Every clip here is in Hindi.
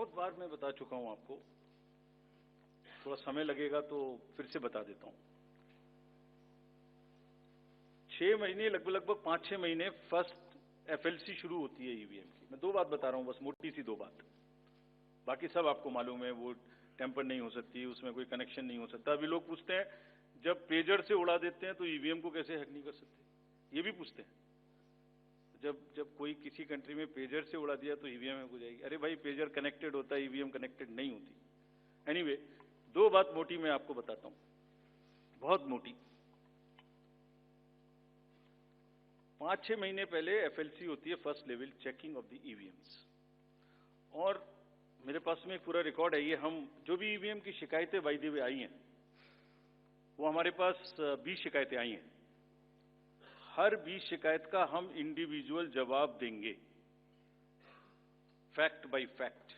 बहुत बार मैं बता चुका हूं आपको, थोड़ा समय लगेगा तो फिर से बता देता हूं। 6 महीने लगभग 5-6 महीने फर्स्ट एफएलसी शुरू होती है ईवीएम की। मैं दो बात बता रहा हूं, बस मोटी सी दो बात, बाकी सब आपको मालूम है। वो टेम्पर नहीं हो सकती, उसमें कोई कनेक्शन नहीं हो सकता। अभी लोग पूछते हैं जब पेजर से उड़ा देते हैं तो ईवीएम को कैसे हैक नहीं कर सकते, ये भी पूछते हैं। जब कोई किसी कंट्री में पेजर से उड़ा दिया तो ईवीएम हैक हो जाएगी। अरे भाई, पेजर कनेक्टेड होता है, ईवीएम कनेक्टेड नहीं होती। एनीवे, दो बात मोटी मैं आपको बताता हूं, बहुत मोटी। 5-6 महीने पहले एफएलसी होती है, first level checking of the EVMs, और मेरे पास में एक पूरा रिकॉर्ड है। ये हम जो भी ईवीएम की शिकायतें बाय द वे आई हैं, वो हमारे पास 20 शिकायतें आई हैं। हर 20 शिकायत का हम इंडिविजुअल जवाब देंगे, फैक्ट बाय फैक्ट।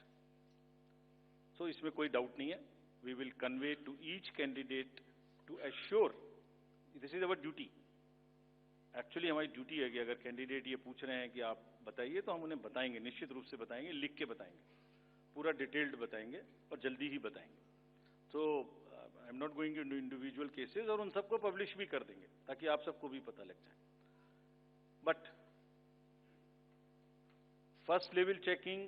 सो इसमें कोई डाउट नहीं है। We will convey to each candidate to assure, this is our duty. Actually हमारी ड्यूटी है कि अगर कैंडिडेट ये पूछ रहे हैं कि आप बताइए, तो हम उन्हें बताएंगे, निश्चित रूप से बताएंगे, लिख के बताएंगे, पूरा डिटेल्ड बताएंगे और जल्दी ही बताएंगे। तो I am not going to individual cases, और उन सबको पब्लिश भी कर देंगे ताकि आप सबको भी पता लग जाए। But first level checking,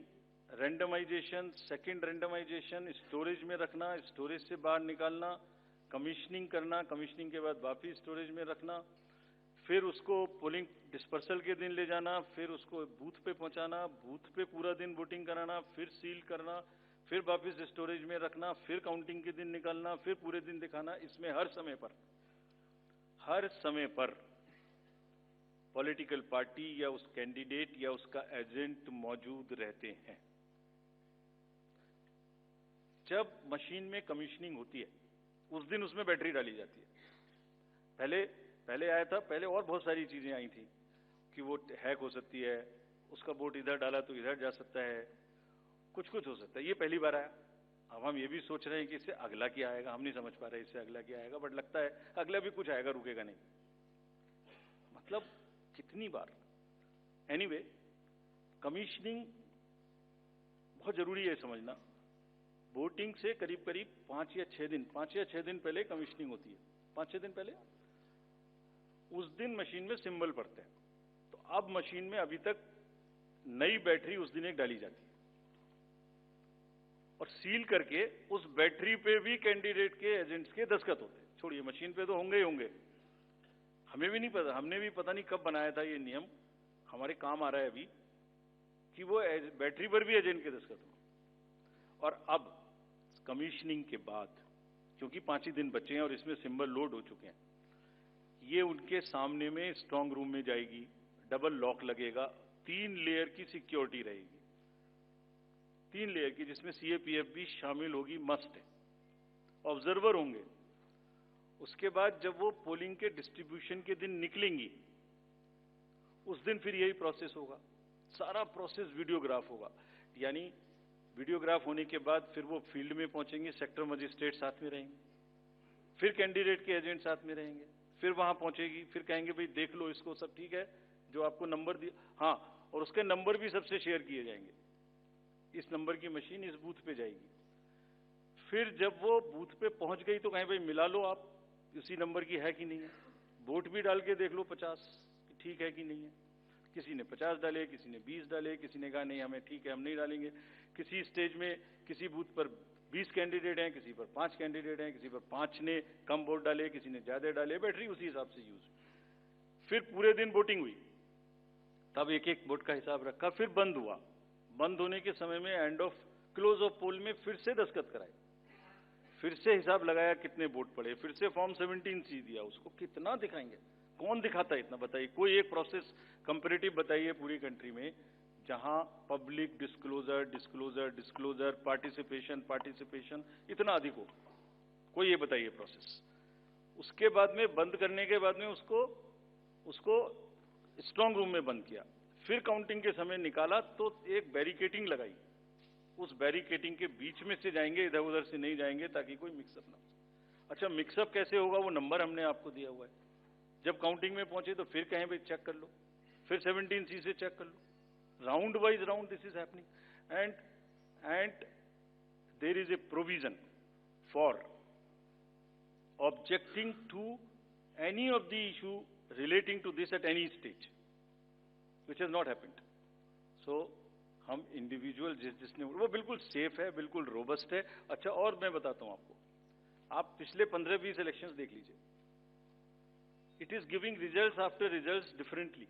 randomisation, second randomisation, storage में रखना, स्टोरेज से बाहर निकालना, कमीशनिंग करना, कमीशनिंग के बाद वापिस स्टोरेज में रखना, फिर उसको पोलिंग डिस्पर्सल के दिन ले जाना, फिर उसको बूथ पे पहुंचाना, बूथ पे पूरा दिन वोटिंग कराना, फिर सील करना, फिर वापस स्टोरेज में रखना, फिर काउंटिंग के दिन निकालना, फिर पूरे दिन दिखाना। इसमें हर समय पर पॉलिटिकल पार्टी या उस कैंडिडेट या उसका एजेंट मौजूद रहते हैं। जब मशीन में कमीशनिंग होती है उस दिन उसमें बैटरी डाली जाती है। पहले आया था, पहले और बहुत सारी चीजें आई थी कि वो हैक हो सकती है, उसका वोट इधर डाला तो इधर जा सकता है, कुछ हो सकता है। ये पहली बार आया। अब हम ये भी सोच रहे हैं कि इससे अगला क्या आएगा, हम नहीं समझ पा रहे इससे अगला क्या आएगा, बट लगता है अगला भी कुछ आएगा, रुकेगा नहीं। मतलब कितनी बार। एनीवे, कमीशनिंग बहुत जरूरी है समझना। वोटिंग से करीब 5 या 6 दिन पहले कमीशनिंग होती है। 5-6 दिन पहले उस दिन मशीन में सिंबल पड़ते हैं। तो अब मशीन में अभी तक नई बैटरी उस दिन एक डाली जाती है, और सील करके उस बैटरी पे भी कैंडिडेट के एजेंट्स के दस्तखत होते हैं। छोड़िए, मशीन पे तो होंगे ही होंगे, हमें भी नहीं पता, हमने भी पता नहीं कब बनाया था ये नियम, हमारे काम आ रहा है अभी कि वो बैटरी पर भी एजेंट के दस्तखत हो। और अब कमीशनिंग के बाद, क्योंकि 5 ही दिन बचे हैं और इसमें सिंबल लोड हो चुके हैं, ये उनके सामने में स्ट्रांग रूम में जाएगी, डबल लॉक लगेगा, 3 लेयर की सिक्योरिटी रहेगी, 3 लेयर की, जिसमें सीएपीएफ भी शामिल होगी, मस्ट है। ऑब्जर्वर होंगे। उसके बाद जब वो पोलिंग के डिस्ट्रीब्यूशन के दिन निकलेंगी, उस दिन फिर यही प्रोसेस होगा। सारा प्रोसेस वीडियोग्राफ होगा, यानी वीडियोग्राफ होने के बाद फिर वो फील्ड में पहुंचेंगे, सेक्टर मजिस्ट्रेट साथ में रहेंगे, फिर कैंडिडेट के एजेंट साथ में रहेंगे, फिर वहां पहुंचेगी, फिर कहेंगे भाई देख लो इसको, सब ठीक है, जो आपको नंबर दिया, हाँ, और उसके नंबर भी सबसे शेयर किए जाएंगे। इस नंबर की मशीन इस बूथ पे जाएगी। फिर जब वो बूथ पे पहुंच गई तो कहें भाई मिला लो आप, इसी नंबर की है कि नहीं है, वोट भी डाल के देख लो 50 ठीक है कि नहीं है। किसी ने 50 डाले, किसी ने 20 डाले, किसी ने कहा नहीं हमें ठीक है, हम नहीं डालेंगे। किसी स्टेज में किसी बूथ पर 20 कैंडिडेट हैं, किसी पर 5 कैंडिडेट हैं, किसी पर 5 ने कम वोट डाले, किसी ने ज्यादा डाले, बैटरी उसी हिसाब से यूज। फिर पूरे दिन वोटिंग हुई, तब एक एक वोट का हिसाब रखा, फिर बंद हुआ। बंद होने के समय में एंड ऑफ क्लोज ऑफ पोल में फिर से दस्तखत कराए, फिर से हिसाब लगाया कितने वोट पड़े, फिर से फॉर्म 17C दिया। उसको कितना दिखाएंगे, कौन दिखाता है इतना, बताइए। कोई एक प्रोसेस कंपैरेटिव बताइए पूरी कंट्री में जहां पब्लिक डिस्क्लोजर, पार्टिसिपेशन इतना अधिक हो, कोई ये बताइए प्रोसेस। उसके बाद में बंद करने के बाद में उसको स्ट्रांग रूम में बंद किया, फिर काउंटिंग के समय निकाला तो एक बैरिकेटिंग लगाई, उस बैरिकेटिंग के बीच में से जाएंगे, इधर उधर से नहीं जाएंगे ताकि कोई मिक्सअप ना हो। अच्छा, मिक्सअप कैसे होगा, वो नंबर हमने आपको दिया हुआ है। जब काउंटिंग में पहुंचे तो फिर कहें भाई चेक कर लो, फिर 17C से चेक कर लो, round wise round this is happening. and there is a provision for objecting to any of the issue relating to this at any stage, which has not happened. So हम इंडिविजुअल जिसने वो बिल्कुल सेफ है, बिल्कुल रोबस्ट है. अच्छा, और मैं बताता हूं आपको, आप पिछले 15-20 इलेक्शंस देख लीजिए. It is giving results after results differently.